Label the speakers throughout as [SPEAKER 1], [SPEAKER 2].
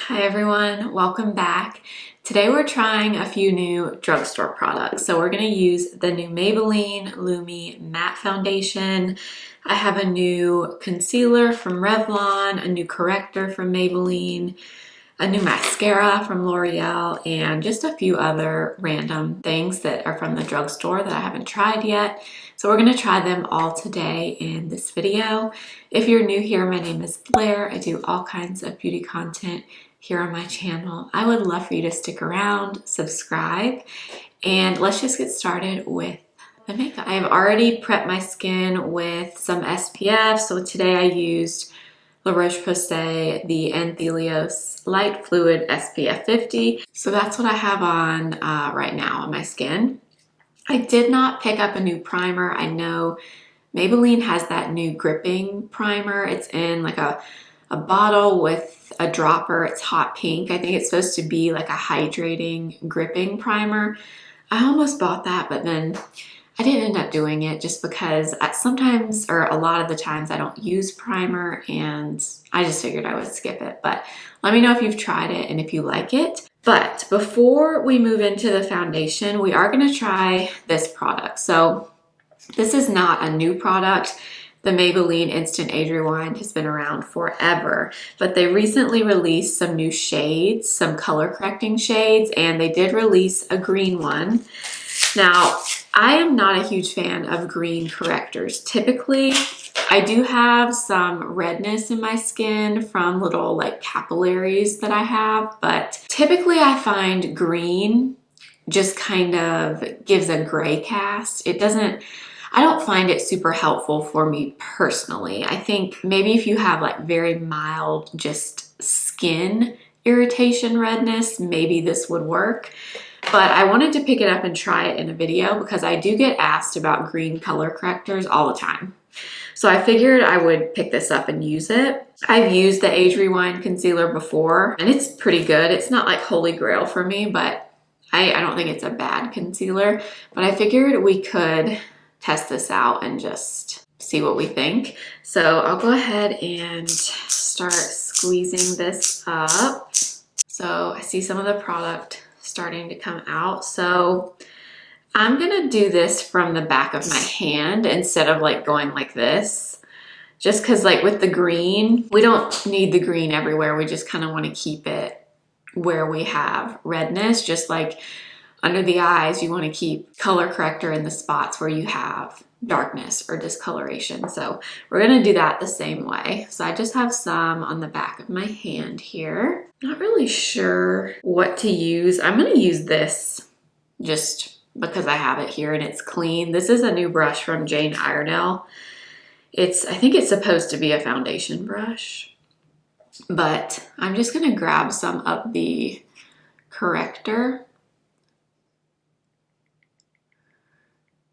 [SPEAKER 1] Hi everyone, welcome back. Today we're trying a few new drugstore products. So we're going to use the new Maybelline Lumi Matte Foundation. I have a new concealer from Revlon, a new corrector from Maybelline, a new mascara from L'Oreal, and just a few other random things that are from the drugstore that I haven't tried yet. So we're going to try them all today in this video. If you're new here, my name is Blair. I do all kinds of beauty content here on my channel. I would love for you to stick around, subscribe, and let's just get started with the makeup. I have already prepped my skin with some SPF. So today I used La Roche-Posay, the Anthelios Light Fluid SPF 50. So that's what I have on right now on my skin. I did not pick up a new primer. I know Maybelline has that new gripping primer. It's in like a bottle with a dropper. It's hot pink. I think it's supposed to be like a hydrating gripping primer. I almost bought that, but then I didn't end up doing it just because sometimes, or a lot of the times, I don't use primer and I just figured I would skip it. But let me know if you've tried it and if you like it. But before we move into the foundation, we are going to try this product. So this is not a new product. The Maybelline Instant Age Rewind has been around forever, but they recently released some new shades, some color correcting shades, and they did release a green one. Now, I am not a huge fan of green correctors. Typically, I do have some redness in my skin from little like capillaries that I have, but typically I find green just kind of gives a gray cast. I don't find it super helpful for me personally. I think maybe if you have like very mild just skin irritation redness, maybe this would work. But I wanted to pick it up and try it in a video because I do get asked about green color correctors all the time. So I figured I would pick this up and use it. I've used the Age Rewind concealer before and it's pretty good. It's not like holy grail for me, but I don't think it's a bad concealer. But I figured we could test this out and just see what we think. So I'll go ahead and start squeezing this up. So I see some of the product starting to come out. So I'm gonna do this from the back of my hand instead of like going like this. Just because like with the green, we don't need the green everywhere. We just kind of want to keep it where we have redness, just like under the eyes, you want to keep color corrector in the spots where you have darkness or discoloration. So we're going to do that the same way. So I just have some on the back of my hand here. Not really sure what to use. I'm going to use this just because I have it here and it's clean. This is a new brush from Jane Iredale. I think it's supposed to be a foundation brush, but I'm just going to grab some of the corrector.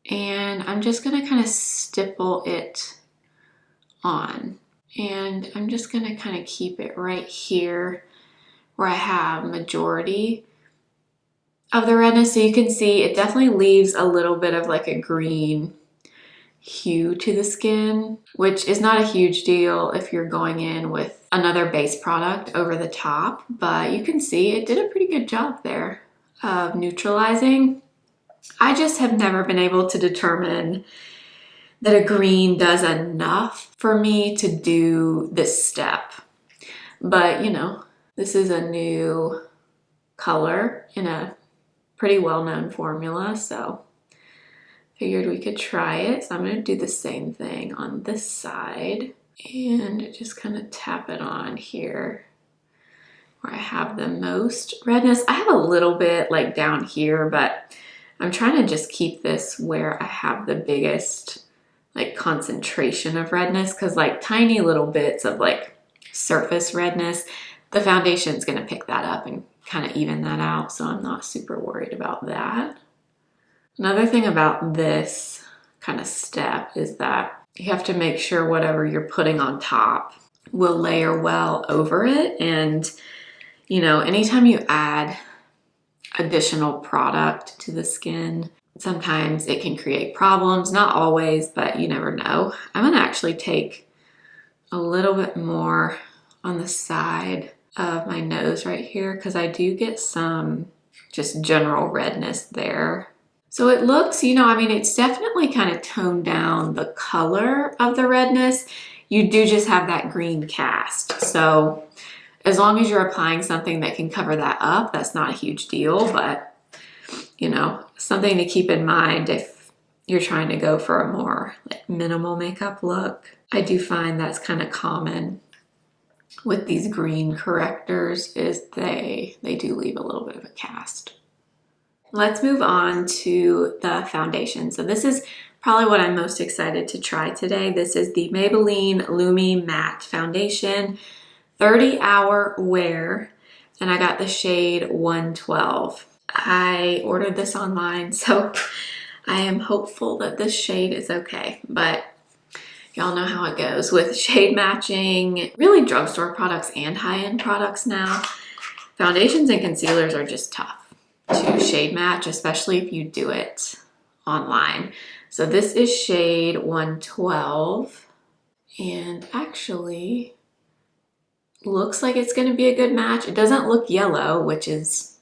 [SPEAKER 1] And I'm just gonna kind of stipple it on. And I'm just gonna kind of keep it right here where I have majority of the redness. So you can see it definitely leaves a little bit of like a green hue to the skin, which is not a huge deal if you're going in with another base product over the top. But you can see it did a pretty good job there of neutralizing. I just have never been able to determine that a green does enough for me to do this step. But you know, this is a new color in a pretty well-known formula, so figured we could try it. So I'm going to do the same thing on this side and just kind of tap it on here where I have the most redness. I have a little bit like down here, but I'm trying to just keep this where I have the biggest like concentration of redness, because like tiny little bits of like surface redness, the foundation is going to pick that up and kind of even that out. So I'm not super worried about that. Another thing about this kind of step is that you have to make sure whatever you're putting on top will layer well over it. And you know, anytime you add additional product to the skin, sometimes it can create problems. Not always, but you never know. I'm gonna actually take a little bit more on the side of my nose right here because I do get some just general redness there. So it looks, you know, I mean, it's definitely kind of toned down the color of the redness. You do just have that green cast. So as long as you're applying something that can cover that up, that's not a huge deal, but you know, something to keep in mind if you're trying to go for a more like minimal makeup look. I do find that's kind of common with these green correctors is they do leave a little bit of a cast. Let's move on to the foundation. So this is probably what I'm most excited to try today. This is the Maybelline Lumi Matte Foundation, 30-hour wear, and I got the shade 112. I ordered this online, so I am hopeful that this shade is okay, but y'all know how it goes with shade matching, really drugstore products and high-end products now. Foundations and concealers are just tough to shade match, especially if you do it online. So this is shade 112, and actually looks like it's gonna be a good match. It doesn't look yellow, which is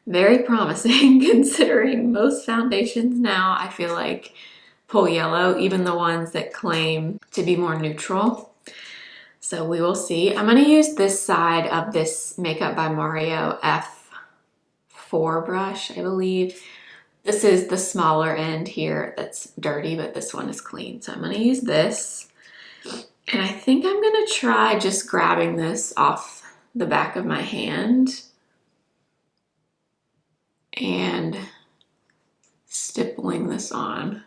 [SPEAKER 1] very promising considering most foundations now, I feel like, pull yellow, even the ones that claim to be more neutral. So we will see. I'm gonna use this side of this Makeup by Mario F4 brush, I believe. This is the smaller end here that's dirty, but this one is clean. So I'm gonna use this. And I think I'm gonna try just grabbing this off the back of my hand and stippling this on.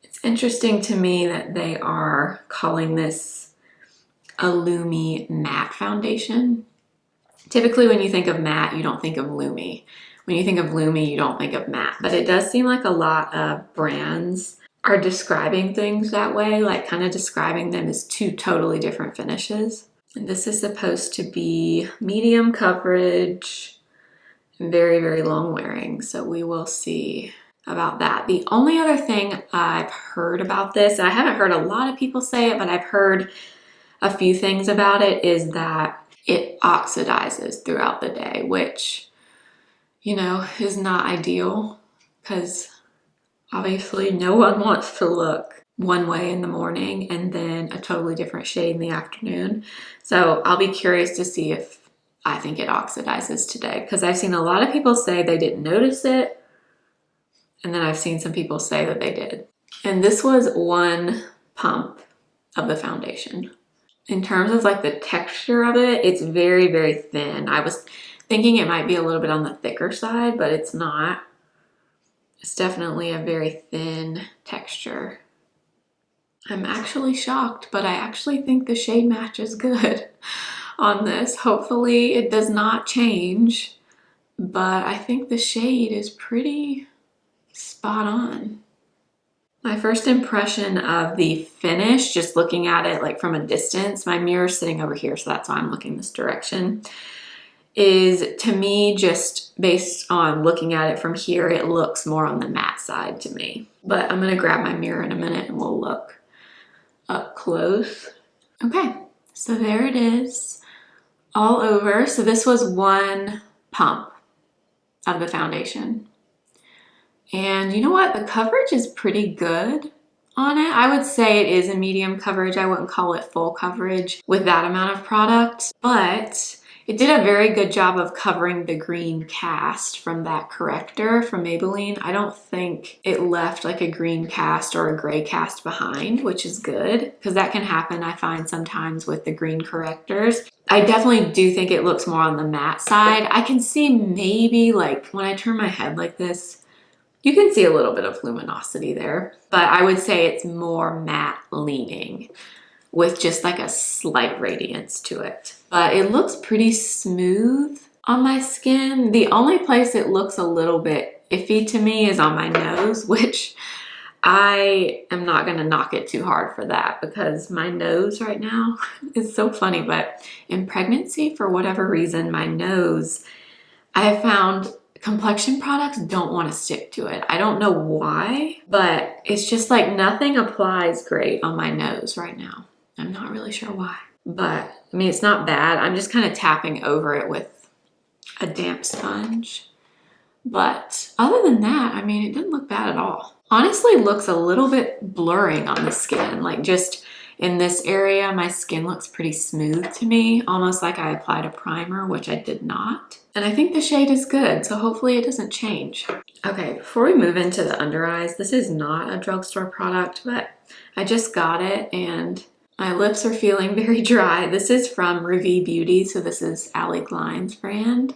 [SPEAKER 1] It's interesting to me that they are calling this a Lumi matte foundation. Typically when you think of matte, you don't think of Lumi. When you think of Lumi, you don't think of matte, but it does seem like a lot of brands are describing things that way, like kind of describing them as two totally different finishes. And this is supposed to be medium coverage, very, very long wearing. So we will see about that. The only other thing I've heard about this, and I haven't heard a lot of people say it, but I've heard a few things about it, is that it oxidizes throughout the day, which, you know, is not ideal because obviously no one wants to look one way in the morning and then a totally different shade in the afternoon. So I'll be curious to see if I think it oxidizes today, because I've seen a lot of people say they didn't notice it, and then I've seen some people say that they did. And this was one pump of the foundation. In terms of like the texture of it, it's very, very thin. I was thinking it might be a little bit on the thicker side, but it's not. It's definitely a very thin texture. I'm actually shocked, but I actually think the shade match is good on this. Hopefully it does not change, but I think the shade is pretty spot on. My first impression of the finish, just looking at it like from a distance, my mirror's sitting over here, so that's why I'm looking this direction, is to me, just based on looking at it from here, it looks more on the matte side to me. But I'm gonna grab my mirror in a minute and we'll look up close. Okay, so there it is all over. So this was one pump of the foundation. And you know what? The coverage is pretty good on it. I would say it is a medium coverage. I wouldn't call it full coverage with that amount of product, but it did a very good job of covering the green cast from that corrector from Maybelline. I don't think it left like a green cast or a gray cast behind, which is good because that can happen, I find, sometimes with the green correctors. I definitely do think it looks more on the matte side. I can see maybe like when I turn my head like this, you can see a little bit of luminosity there, but I would say it's more matte leaning with just like a slight radiance to it. But it looks pretty smooth on my skin. The only place it looks a little bit iffy to me is on my nose, which I am not gonna knock it too hard for that because my nose right now is so funny, but in pregnancy, for whatever reason, my nose, I have found complexion products don't want to stick to it. I don't know why, but it's just like nothing applies great on my nose right now. I'm not really sure why. but I mean, it's not bad. I'm just kind of tapping over it with a damp sponge. But other than that, I mean, it didn't look bad at all. Honestly, looks a little bit blurring on the skin. Like just in this area, my skin looks pretty smooth to me, almost like I applied a primer, which I did not. And I think the shade is good, so hopefully it doesn't change. Okay, before we move into the under eyes, this is not a drugstore product, but I just got it and my lips are feeling very dry. This is from Revie Beauty, so this is Allie Glein's brand.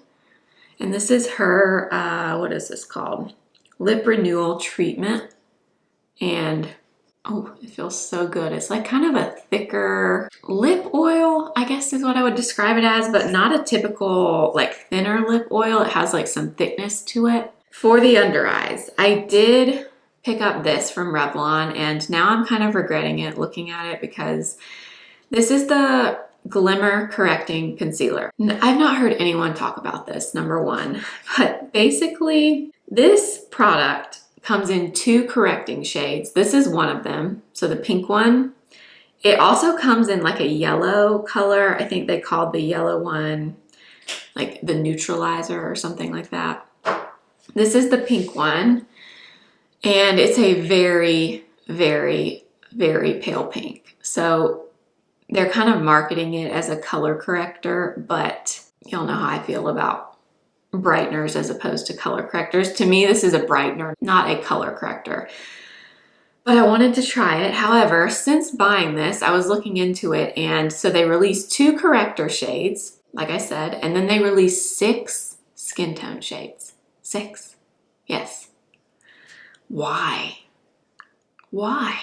[SPEAKER 1] And this is her, what is this called? Lip Renewal Treatment. And, oh, it feels so good. It's like kind of a thicker lip oil, I guess is what I would describe it as, but not a typical like thinner lip oil. It has like some thickness to it. For the under eyes, I did pick up this from Revlon and now I'm kind of regretting it looking at it because this is the Glimmer Correcting Concealer. I've not heard anyone talk about this, number one, but basically this product comes in 2 correcting shades. This is one of them, so the pink one. It also comes in like a yellow color. I think they called the yellow one like the neutralizer or something like that. This is the pink one, and it's a very, very, very pale pink. So they're kind of marketing it as a color corrector, but you'll know how I feel about brighteners as opposed to color correctors. To me, this is a brightener, not a color corrector. But I wanted to try it. However, since buying this, I was looking into it, and so they released 2 corrector shades, like I said, and then they released 6 skin tone shades. 6. Yes. Why? Why?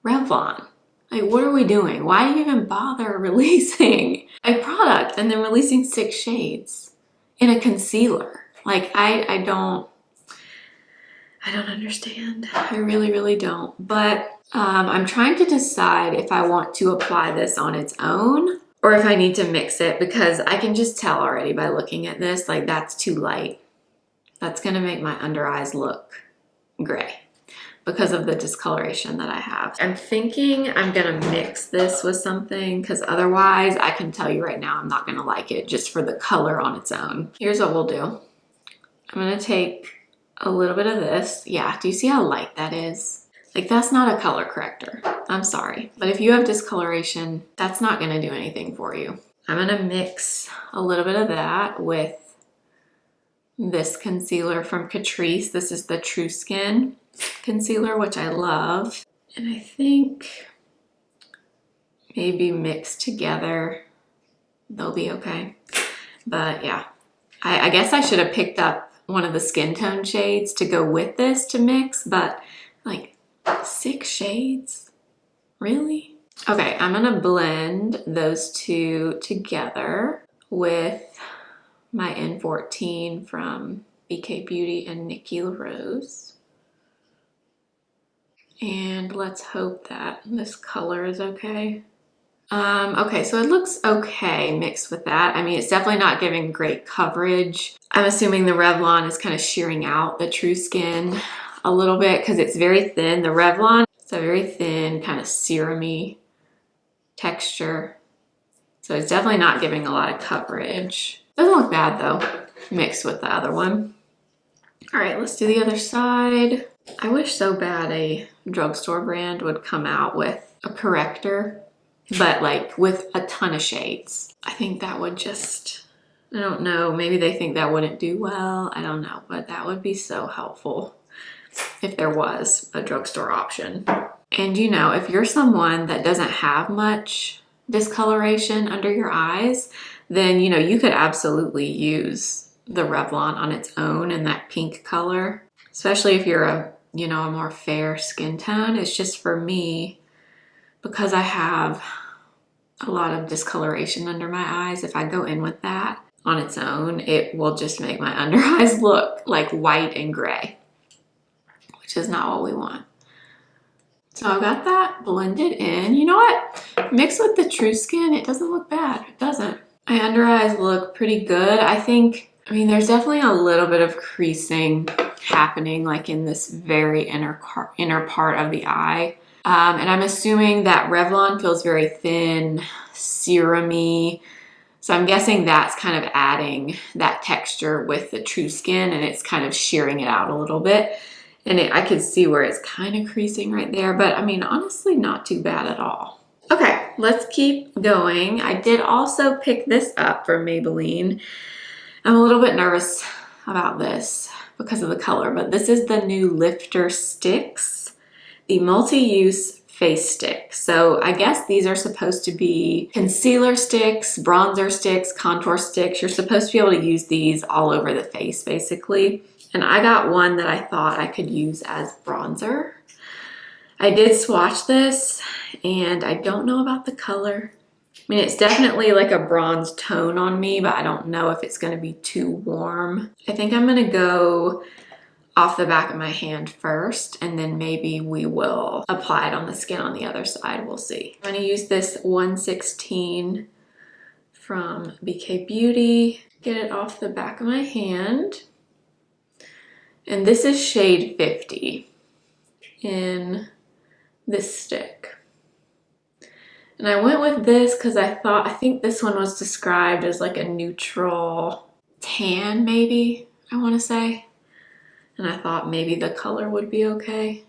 [SPEAKER 1] Revlon. Like, what are we doing? Why do you even bother releasing a product and then releasing 6 shades in a concealer? Like, I don't understand. I really, really don't. But I'm trying to decide if I want to apply this on its own or if I need to mix it, because I can just tell already by looking at this, like that's too light. That's gonna make my under eyes look gray because of the discoloration that I have. I'm thinking I'm gonna mix this with something because otherwise I can tell you right now I'm not gonna like it just for the color on its own. Here's what we'll do. I'm gonna take a little bit of this. Yeah, do you see how light that is? Like that's not a color corrector. I'm sorry. But if you have discoloration, that's not gonna do anything for you. I'm gonna mix a little bit of that with this concealer from Catrice. This is the True Skin concealer, which I love. And I think maybe mixed together, they'll be okay. But yeah, I guess I should have picked up one of the skin tone shades to go with this to mix, but like 6 shades? Really? Okay, I'm gonna blend those 2 together with my N14 from BK Beauty and Nikki LaRose. And let's hope that this color is okay. Okay, so it looks okay mixed with that. I mean, it's definitely not giving great coverage. I'm assuming the Revlon is kind of shearing out the True Skin a little bit because it's very thin. The Revlon, it's a very thin, kind of serum-y texture. So it's definitely not giving a lot of coverage. Doesn't look bad though, mixed with the other one. All right, let's do the other side. I wish so bad a drugstore brand would come out with a corrector, but like with a ton of shades. I think that would just, I don't know, maybe they think that wouldn't do well. I don't know, but that would be so helpful if there was a drugstore option. And you know, if you're someone that doesn't have much discoloration under your eyes, then you know, you could absolutely use the Revlon on its own in that pink color, especially if you're a, you know, a more fair skin tone. It's just for me, because I have a lot of discoloration under my eyes, if I go in with that on its own, it will just make my under eyes look like white and gray, which is not what we want. So I got that blended in. You know what? Mixed with the True Skin, it doesn't look bad. It doesn't. My under eyes look pretty good. I mean, there's definitely a little bit of creasing happening like in this very inner part of the eye. And I'm assuming that Revlon feels very thin, serum-y. So I'm guessing that's kind of adding that texture with the True Skin, and it's kind of shearing it out a little bit. And I could see where it's kind of creasing right there, but I mean, honestly, not too bad at all. Okay, let's keep going. I did also pick this up from Maybelline. I'm a little bit nervous about this because of the color, but this is the new Lifter Stix, the multi-use face stick. So I guess these are supposed to be concealer sticks, bronzer sticks, contour sticks. You're supposed to be able to use these all over the face, basically. And I got one that I thought I could use as bronzer. I did swatch this, and I don't know about the color. I mean, it's definitely like a bronze tone on me, but I don't know if it's gonna be too warm. I think I'm gonna go off the back of my hand first, and then maybe we will apply it on the skin on the other side. We'll see. I'm gonna use this 116 from BK Beauty. Get it off the back of my hand. And this is shade 50 in this stick. And I went with this because I think this one was described as like a neutral tan, maybe, I want to say. And I thought maybe the color would be okay.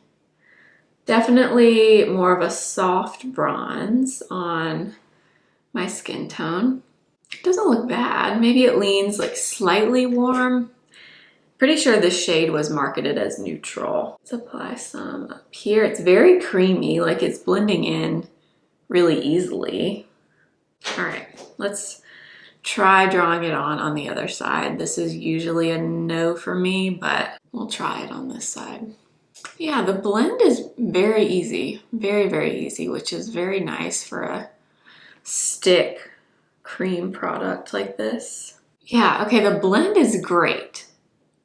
[SPEAKER 1] Definitely more of a soft bronze on my skin tone. It doesn't look bad. Maybe it leans like slightly warm. Pretty sure this shade was marketed as neutral. Let's apply some up here. It's very creamy, like it's blending in really easily. All right, let's try drawing it on the other side. This is usually a no for me, but we'll try it on this side. Yeah, the blend is very easy, very, very easy, which is very nice for a stick cream product like this. Yeah, okay, the blend is great.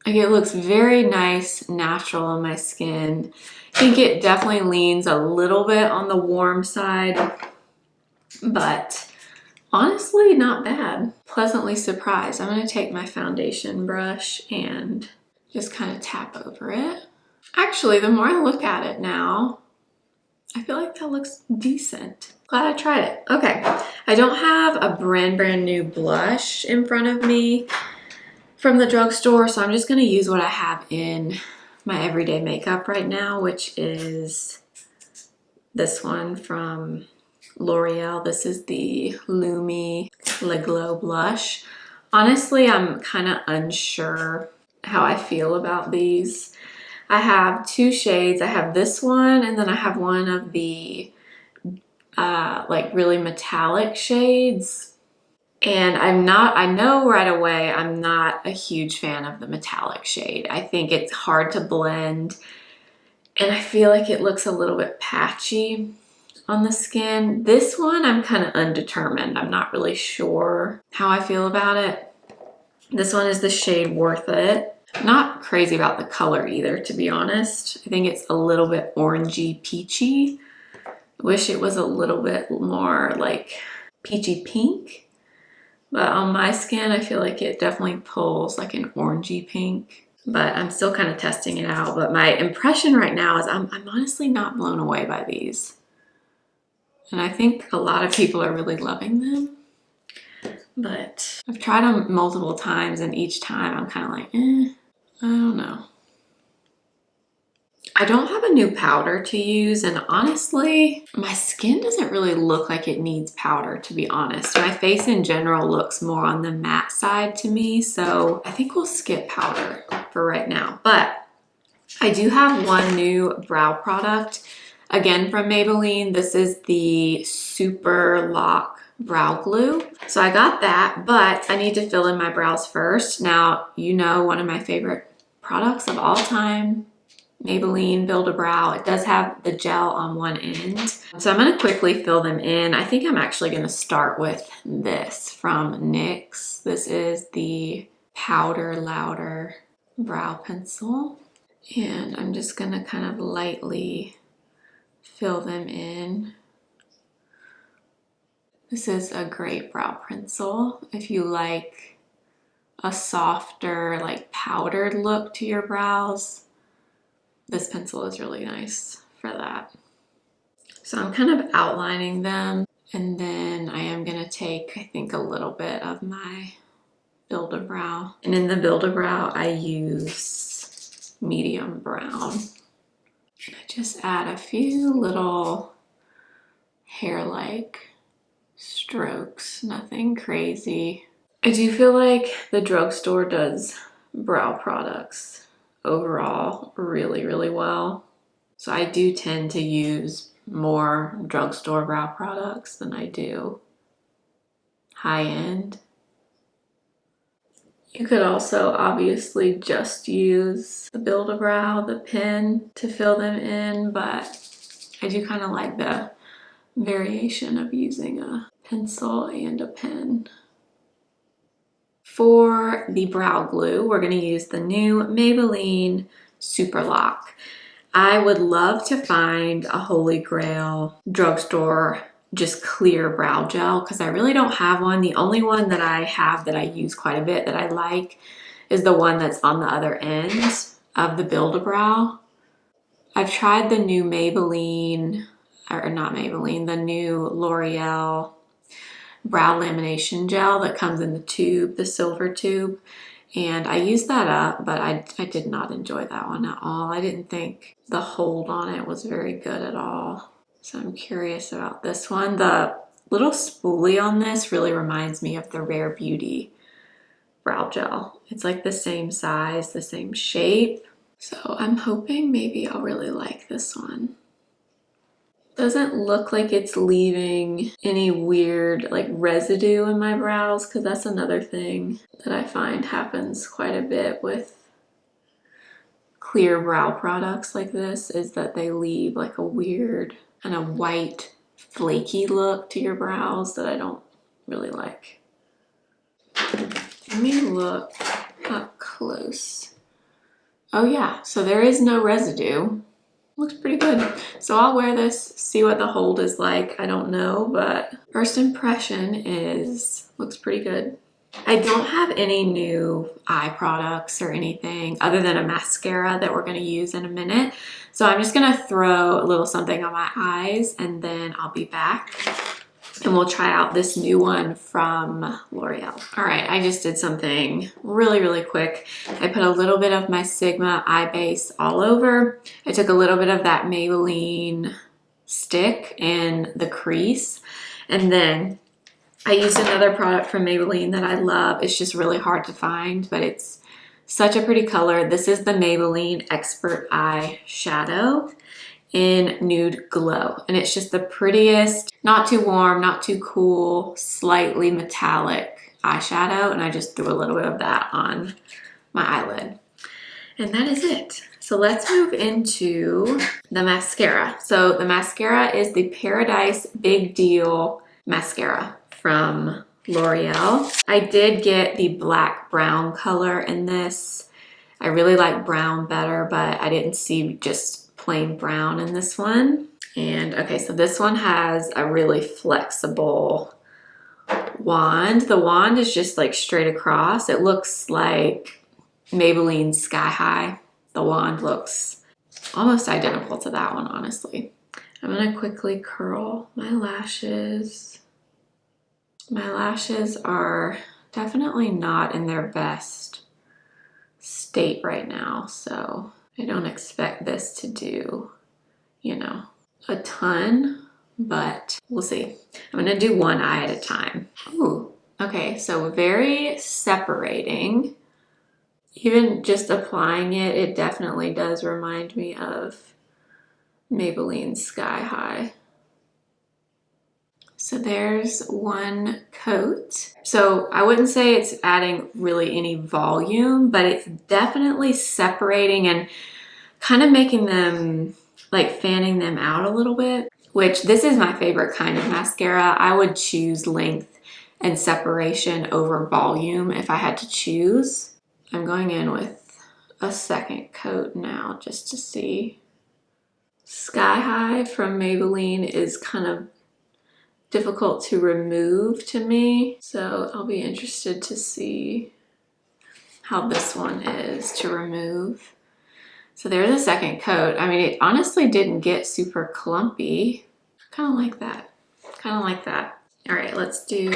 [SPEAKER 1] Like, it looks very nice, natural on my skin. I think it definitely leans a little bit on the warm side, but honestly, not bad. Pleasantly surprised. I'm gonna take my foundation brush and just kind of tap over it. Actually, the more I look at it now, I feel like that looks decent. Glad I tried it. Okay, I don't have a brand new blush in front of me from the drugstore, so I'm just gonna use what I have in my everyday makeup right now, which is this one from L'Oreal. This is the Lumi Le Glow blush. Honestly, I'm kind of unsure how I feel about these. I have two shades. I have this one, and then I have one of the like really metallic shades. And I know right away, I'm not a huge fan of the metallic shade. I think it's hard to blend, and I feel like it looks a little bit patchy on the skin. This one, I'm kind of undetermined. I'm not really sure how I feel about it. This one is the shade Worth It. Not crazy about the color either, to be honest. I think it's a little bit orangey peachy. Wish it was a little bit more like peachy pink. But on my skin, I feel like it definitely pulls like an orangey pink. But I'm still kind of testing it out. But my impression right now is I'm honestly not blown away by these. And I think a lot of people are really loving them. But I've tried them multiple times, and each time I'm kind of like, I don't know. I don't have a new powder to use, and honestly, my skin doesn't really look like it needs powder, to be honest. My face in general looks more on the matte side to me, so I think we'll skip powder for right now. But I do have one new brow product, again from Maybelline. This is the Super Lock Brow Glue. So I got that, but I need to fill in my brows first. Now, you know, one of my favorite products of all time, Maybelline Build-A-Brow. It does have the gel on one end. So I'm gonna quickly fill them in. I think I'm actually gonna start with this from NYX. This is the Powder Louder Brow Pencil. And I'm just gonna kind of lightly fill them in. This is a great brow pencil if you like a softer, like powdered look to your brows. This pencil is really nice for that. So I'm kind of outlining them, And then I am gonna take, I think, a little bit of my Build-A-Brow. And in the Build-A-Brow, I use medium brown. I just add a few little hair-like strokes, nothing crazy. I do feel like the Drugstore does brow products overall really, really well. So I do tend to use more Drugstore brow products than I do high-end. You could also obviously just use the Build-A-Brow, the pen, to fill them in, but I do kind of like the variation of using a pencil and a pen. For the brow glue, we're going to use the new Maybelline Super Lock. I would love to find a holy grail Drugstore just clear brow gel because I really don't have one. The only one that I have that I use quite a bit that I like is the one that's on the other end of the Build-A-Brow. I've tried the new Maybelline, or not Maybelline, the new L'Oreal brow lamination gel that comes in the tube, the silver tube. And I used that up, but I did not enjoy that one at all. I didn't think the hold on it was very good at all. So I'm curious about this one. The little spoolie on this really reminds me of the Rare Beauty brow gel. It's like the same size, the same shape. So I'm hoping maybe I'll really like this one. Doesn't look like it's leaving any weird like residue in my brows, because that's another thing that I find happens quite a bit with clear brow products like this, is that they leave like a weird kind of white flaky look to your brows that I don't really like. Let me look up close. Oh yeah, so there is no residue. Looks pretty good. So I'll wear this, see what the hold is like. I don't know, but first impression is, looks pretty good. I don't have any new eye products or anything other than a mascara that we're gonna use in a minute. So I'm just gonna throw a little something on my eyes and then I'll be back and we'll try out this new one from L'Oreal. All right, I just did something really, really quick. I put a little bit of my Sigma eye base all over. I took a little bit of that Maybelline stick in the crease, and then I used another product from Maybelline that I love. It's just really hard to find, but it's such a pretty color. This is the Maybelline Expert Eye Shadow in Nude Glow. And it's just the prettiest, not too warm, not too cool, slightly metallic eyeshadow. And I just threw a little bit of that on my eyelid. And that is it. So let's move into the mascara. So the mascara is the Paradise Big Deal Mascara from L'Oreal. I did get the black brown color in this. I really like brown better, but I didn't see just plain brown in this one. And okay, so this one has a really flexible wand. The wand is just like straight across. It looks like Maybelline Sky High. The wand looks almost identical to that one, honestly. I'm gonna quickly curl my lashes. My lashes are definitely not in their best state right now, so I don't expect this to do, you know, a ton, but we'll see. I'm gonna do one eye at a time. Ooh, okay, so very separating. Even just applying it, it definitely does remind me of Maybelline Sky High. So there's one coat. So I wouldn't say it's adding really any volume, but it's definitely separating and kind of making them, like fanning them out a little bit, which this is my favorite kind of mascara. I would choose length and separation over volume if I had to choose. I'm going in with a second coat now just to see. Sky High from Maybelline is kind of difficult to remove to me, so I'll be interested to see how this one is to remove. So there's a second coat. I mean, it honestly didn't get super clumpy. Kind of like that. kind of like that. All right, let's do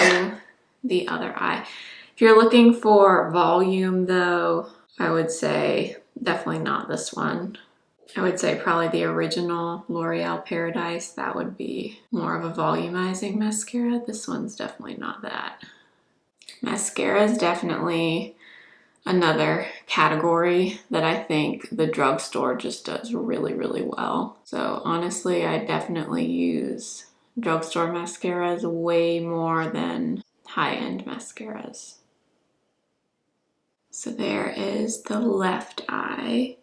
[SPEAKER 1] the other eye. If you're looking for volume though, I would say definitely not this one. I would say probably the original L'Oreal Paradise. That would be more of a volumizing mascara. This one's definitely not that. Mascara is definitely another category that I think the drugstore just does really, really well. So honestly, I definitely use drugstore mascaras way more than high-end mascaras. So there is the left eye.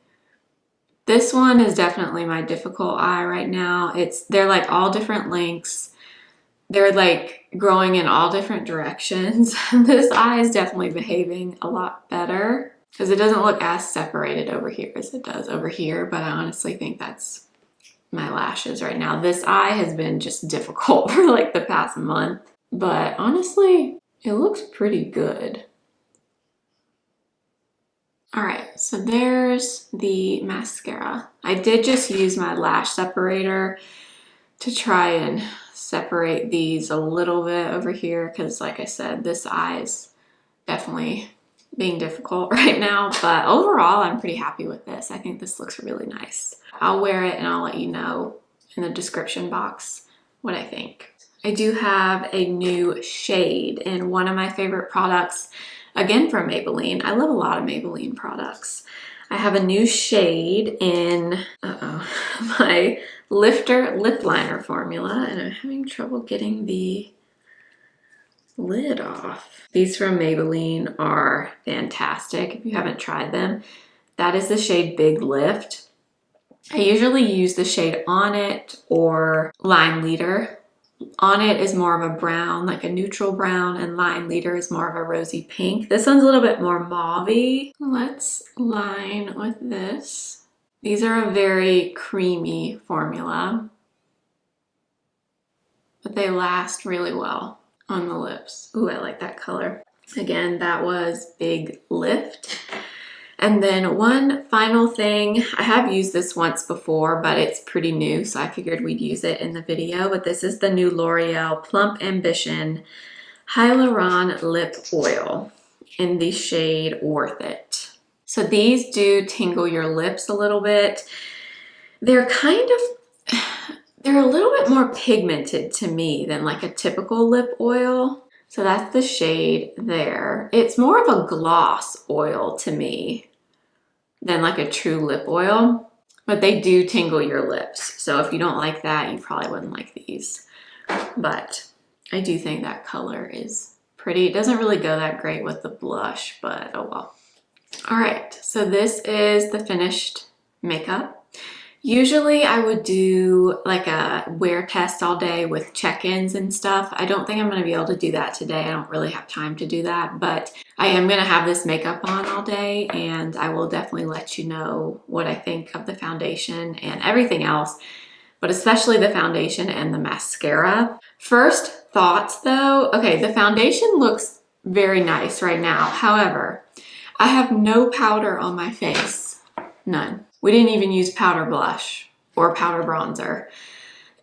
[SPEAKER 1] This one is definitely my difficult eye right now. They're like all different lengths. They're like growing in all different directions. This eye is definitely behaving a lot better because it doesn't look as separated over here as it does over here, but I honestly think that's my lashes right now. This eye has been just difficult for like the past month, but honestly, it looks pretty good. All right, so there's the mascara. I did just use my lash separator to try and separate these a little bit over here because like I said, this eye is definitely being difficult right now, but overall I'm pretty happy with this. I think this looks really nice. I'll wear it and I'll let you know in the description box what I think. I do have a new shade in one of my favorite products, again from Maybelline. I love a lot of Maybelline products. I have a new shade in my Lifter lip liner formula, and I'm having trouble getting the lid off. These from Maybelline are fantastic if you haven't tried them. That is the shade Big Lift. I usually use the shade On It or Line Leader. On It is more of a brown, like a neutral brown, and Line Leader is more of a rosy pink. This one's a little bit more mauve-y. Let's line with this. These are a very creamy formula, but they last really well on the lips. Ooh, I like that color. Again, that was Big Lift. And then one final thing, I have used this once before, but it's pretty new, so I figured we'd use it in the video, but this is the new L'Oreal Plump Ambition Hyaluron Lip Oil in the shade Worth It. So these do tingle your lips a little bit. They're a little bit more pigmented to me than like a typical lip oil. So that's the shade there. It's more of a gloss oil to me than like a true lip oil, but they do tingle your lips. So if you don't like that, you probably wouldn't like these. But I do think that color is pretty. It doesn't really go that great with the blush, but oh well. All right, so this is the finished makeup. Usually I would do like a wear test all day with check-ins and stuff. I don't think I'm gonna be able to do that today. I don't really have time to do that, but I am gonna have this makeup on all day and I will definitely let you know what I think of the foundation and everything else, but especially the foundation and the mascara. First thoughts though, okay, the foundation looks very nice right now. However, I have no powder on my face, none. We didn't even use powder blush or powder bronzer.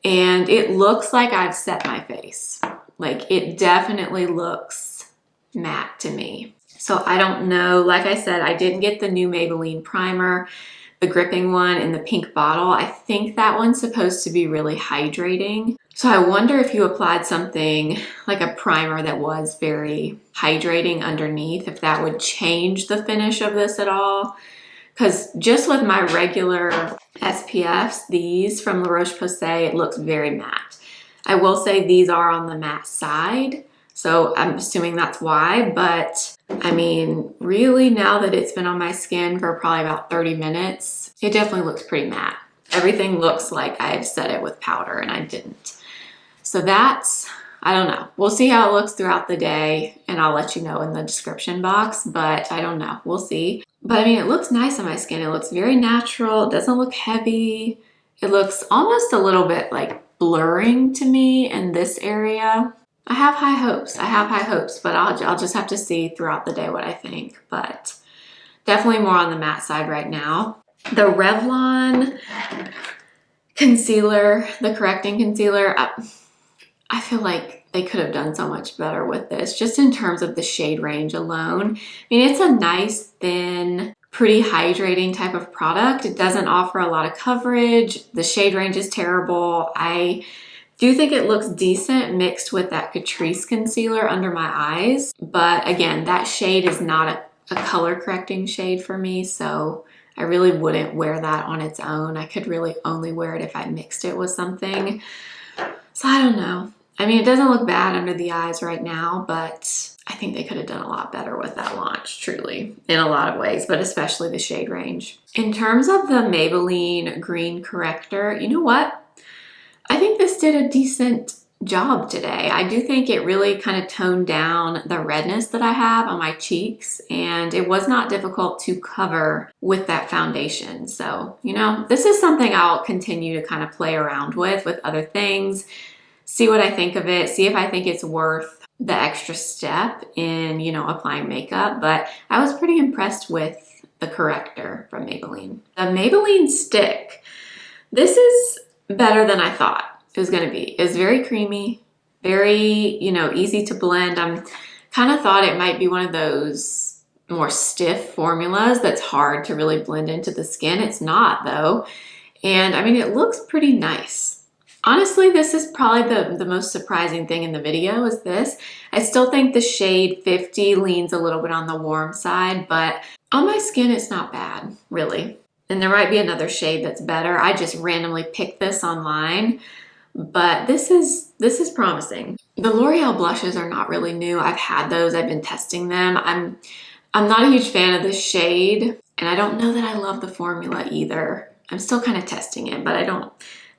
[SPEAKER 1] And it looks like I've set my face. Like it definitely looks matte to me. So I don't know, like I said, I didn't get the new Maybelline primer, the gripping one in the pink bottle. I think that one's supposed to be really hydrating. So I wonder if you applied something like a primer that was very hydrating underneath, if that would change the finish of this at all. Because just with my regular SPFs, these from La Roche-Posay, it looks very matte. I will say these are on the matte side, so I'm assuming that's why, but I mean, really now that it's been on my skin for probably about 30 minutes, it definitely looks pretty matte. Everything looks like I've set it with powder and I didn't. So that's, I don't know. We'll see how it looks throughout the day and I'll let you know in the description box, but I don't know. We'll see. But I mean, it looks nice on my skin. It looks very natural. It doesn't look heavy. It looks almost a little bit like blurring to me in this area. I have high hopes. But I'll just have to see throughout the day what I think. But definitely more on the matte side right now. The Revlon concealer, the correcting concealer, I feel like they could have done so much better with this, just in terms of the shade range alone. I mean, it's a nice, thin, pretty hydrating type of product. It doesn't offer a lot of coverage. The shade range is terrible. I do think it looks decent mixed with that Catrice concealer under my eyes. But again, that shade is not a color correcting shade for me, so I really wouldn't wear that on its own. I could really only wear it if I mixed it with something. So I don't know. I mean, it doesn't look bad under the eyes right now, but I think they could have done a lot better with that launch, truly, in a lot of ways, but especially the shade range. In terms of the Maybelline Green Corrector, you know what? I think this did a decent job today. I do think it really kind of toned down the redness that I have on my cheeks, and it was not difficult to cover with that foundation. So, you know, this is something I'll continue to kind of play around with other things, see what I think of it, see if I think it's worth the extra step in, you know, applying makeup. But I was pretty impressed with the corrector from Maybelline. The Maybelline stick. This is better than I thought it was going to be. It's very creamy, very, you know, easy to blend. I'm kind of thought it might be one of those more stiff formulas that's hard to really blend into the skin. It's not, though. And I mean, it looks pretty nice. Honestly, this is probably the most surprising thing in the video is this. I still think the shade 50 leans a little bit on the warm side, but on my skin, it's not bad, really. And there might be another shade that's better. I just randomly picked this online, but this is promising. The L'Oreal blushes are not really new. I've had those. I've been testing them. I'm not a huge fan of this shade, and I don't know that I love the formula either. I'm still kind of testing it, but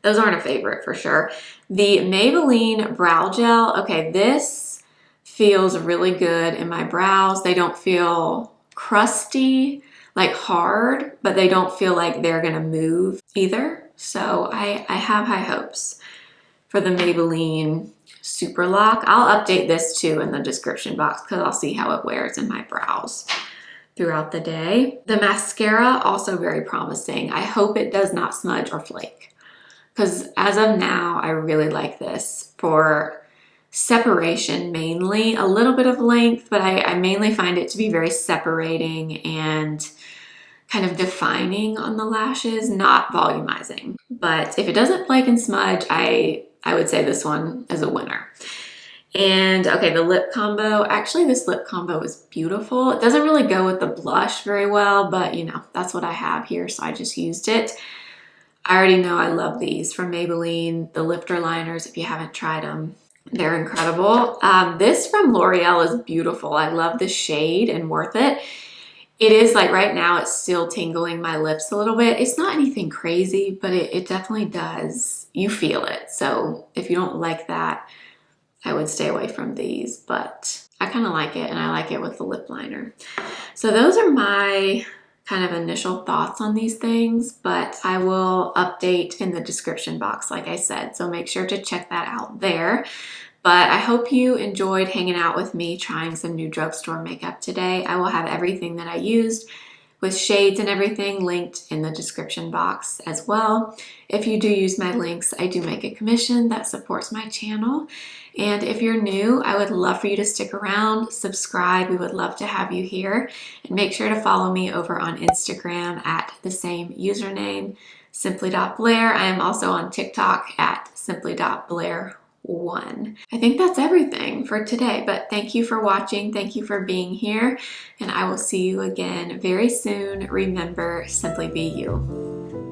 [SPEAKER 1] those aren't a favorite for sure. The Maybelline Brow Gel, okay, this feels really good in my brows. They don't feel crusty, like hard, but they don't feel like they're gonna move either. So I have high hopes for the Maybelline Super Lock. I'll update this too in the description box because I'll see how it wears in my brows throughout the day. The mascara, also very promising. I hope it does not smudge or flake, because as of now, I really like this for separation mainly, a little bit of length, but I mainly find it to be very separating and kind of defining on the lashes, not volumizing. But if it doesn't flake and smudge, I would say this one is a winner. And okay, the lip combo, actually this lip combo is beautiful. It doesn't really go with the blush very well, but you know, that's what I have here, so I just used it. I already know I love these from Maybelline, the lifter liners. If you haven't tried them, they're incredible. This from L'Oreal is beautiful. I love the shade and worth it. It is like right now it's still tingling my lips a little bit. It's not anything crazy, but it definitely does. You feel it. So if you don't like that, I would stay away from these, but I kind of like it, and I like it with the lip liner. So those are my kind of initial thoughts on these things, but I will update in the description box, like I said, so make sure to check that out there. But I hope you enjoyed hanging out with me trying some new drugstore makeup today. I will have everything that I used with shades and everything linked in the description box as well. If you do use my links, I do make a commission that supports my channel. And if you're new, I would love for you to stick around, subscribe. We would love to have you here. And make sure to follow me over on Instagram at the same username, simply.blair. I am also on TikTok at simply.blair1. I think that's everything for today, but thank you for watching. Thank you for being here, and I will see you again very soon. Remember, simply be you.